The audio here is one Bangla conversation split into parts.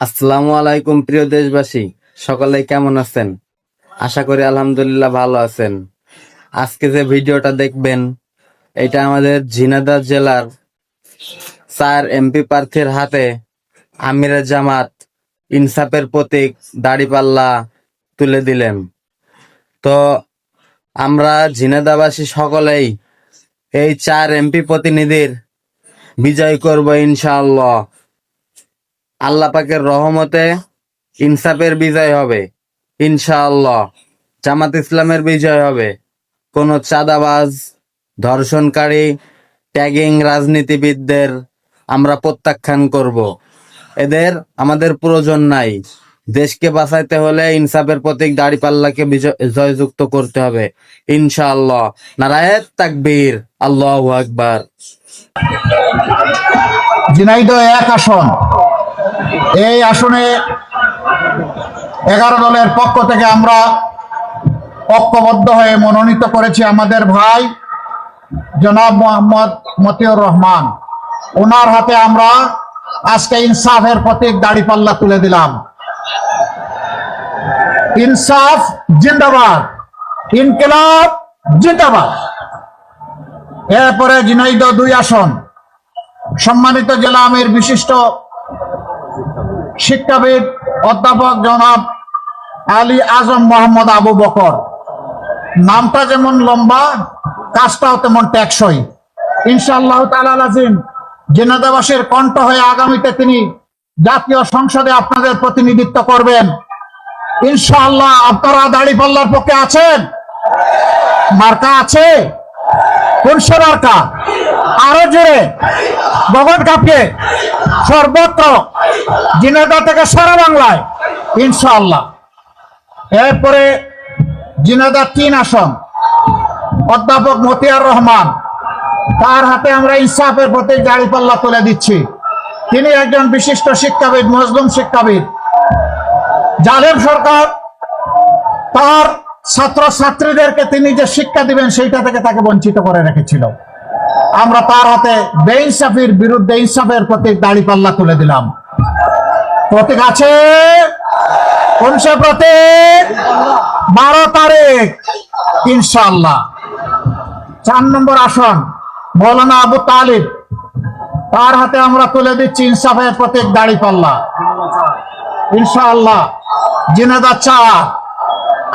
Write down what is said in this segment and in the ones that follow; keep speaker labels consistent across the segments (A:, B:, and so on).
A: আসসালামু আলাইকুম প্রিয় দেশবাসী, সকলে কেমন আছেন? আশা করি আলহামদুলিল্লাহ ভালো আছেন। আজকে যে ভিডিওটা দেখবেন, এটা আমাদের ঝিনাইদহ জেলার 4 এমপি প্রার্থীর হাতে আমিরে জামাত ইনসাফের প্রতীক দাড়িপাল্লা তুলে দিলেন। তো আমরা ঝিনাইদহবাসী সকলেই এই 4 এমপি প্রতিনিধির বিজয় করব ইনশাআল্লাহ। আল্লাহ পাকের রহমতে ইনসাফের বিজয় হবে ইনশাআল্লাহ। জামাত ইসলামের বিজয় হবে। কোনো চাঁদাবাজ, ধর্ষণকারী, ট্যাগিং রাজনীতিবিদদের আমরা প্রত্যাখ্যান করব। এদের আমাদের প্রয়োজন নাই। দেশকে বাঁচাইতে হলে ইনসাফের প্রতীক দাড়িপাল্লাকে জয়যুক্ত করতে হবে ইনশাআল্লাহ। নারায়ে তাকবীর, আল্লাহু আকবার।
B: ঝিনাইদহ 1 আসন, এই আসনে 11 দলের পক্ষ থেকে আমরা ঐক্যবদ্ধ হয়ে মনোনীত করেছি আমাদের ভাই জনাব মোহাম্মদ মতিউর রহমান। ওনার হাতে আমরা আজকে ইনসাফের প্রতীক দাড়িপাল্লা তুলে দিলাম। ইনসাফ জিন্দাবাদ, ইনকিলাব জিন্দাবাদ। এরপরে ঝিনাইদহ 2 আসন, সম্মানিত জেলা আমির বিশিষ্ট শিক্ষাবিদ অধ্যাপক জনাব আলী আজম মোহাম্মদ আবু বকর। নামটা যেমন লম্বা, কাজটাও তেমন টেকসই ইনশাআল্লাহ তাআলা আজিম। ঝিনাইদহবাসীর কণ্ঠ হয়ে আগামীতে তিনি জাতীয় সংসদে আপনাদের প্রতিনিধিত্ব করবেন ইনশাআল্লাহ। আপনারা দাড়িপাল্লার পক্ষে আছেন? মার্কা আছে? কোন মার্কা? আরো জোরে গগন কাঁপিয়ে সর্বত্র, ঝিনাইদহ থেকে সারা বাংলায় ইনশাআল্লাহ। এরপরে ঝিনাইদহ 3 আসন, অধ্যাপক মতিউর রহমান, তার হাতে আমরা ইনসাফের প্রতীক দাড়িপাল্লা তুলে দিচ্ছি। তিনি একজন বিশিষ্ট শিক্ষাবিদ, মজলুম শিক্ষাবিদ। জালেম সরকার তার ছাত্র ছাত্রীদেরকে তিনি যে শিক্ষা দিবেন সেইটা থেকে তাকে বঞ্চিত করে রেখেছিল। আমরা তার হাতে বেইনসাফির বিরুদ্ধে ইনসাফের প্রতীক দাড়িপাল্লা তুলে দিলাম। প্রতীক আছে? কোন সে প্রতীক? 12 তারিখ ইনশাআল্লাহ। 4 নম্বর আসন, মৌলানা আবু তালিব, তার হাতে আমরা তুলে দিচ্ছি ইনসাফের প্রতীক দাড়িপাল্লা ইনশাআল্লাহ। ঝিনাইদহ 4।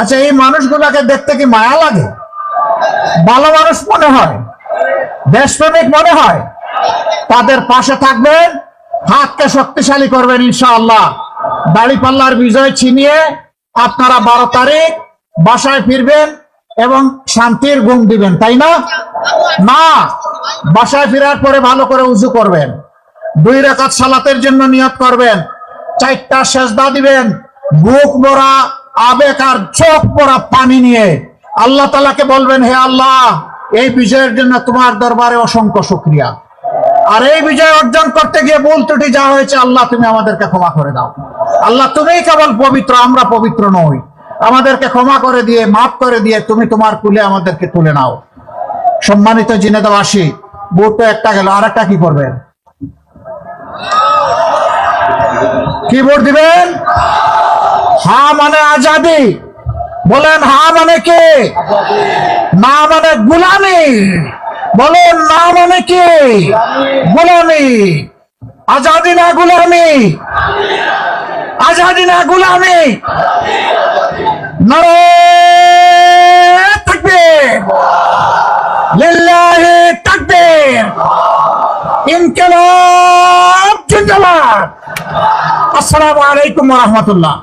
B: আচ্ছা, এই মানুষগুলাকে দেখতে কি মায়া লাগে? ভালো মানুষ মনে হয়, দেশপ্রেমিক মনে হয়? তাদের পাশে থাকবেন, হাতকে শক্তিশালী করবেন ইনশাআল্লাহ। দাড়িপাল্লার বিজয় ছিনিয়ে আপনারা 12 তারিখ বাসায় ফিরবেন এবং শান্তির ঘুম দিবেন, তাই না? না, বাসায় ফেরার পরে ভালো করে উযু করবেন, 2 রাকাত সালাতের জন্য নিয়ত করবেন, 4টা সেজদা দিবেন, বুক ভরা আবেগ আর চোখ ভরা পানি নিয়ে আল্লাহ তাআলাকে বলবেন, হে আল্লাহ, এই বিজয়ের জন্য তোমার দরবারে অসংখ্য শুকরিয়া। আর এই বিজয় অর্জন করতে গিয়ে ভুল ত্রুটি যা হয়েছে, আল্লাহ তুমি আমাদেরকে ক্ষমা করে দাও। আল্লাহ তুমিই কেবল পবিত্র, আমরা পবিত্র নই। আমাদেরকে ক্ষমা করে দিয়ে, মাফ করে দিয়ে তুমি তোমার কুলে আমাদেরকে তুলে নাও। সম্মানিত ঝিনাইদহবাসী, ভোট তো একটা গেল, আর একটা কি করবেন? কি ভোট দিবেন? হ্যাঁ মানে আজাদি। বলেন হ্যাঁ মানে কি? না মানে গুলামি। বলেন না মানে কি? গুলামি। আজাদি না গুলামি? আজাদি না গুলামি? নারায়ে তাকবীর, লিল্লাহি তাকবীর, ইনকিলাব জিন্দাবাদ। আসসালামু আলাইকুম ওয়া রাহমাতুল্লাহ।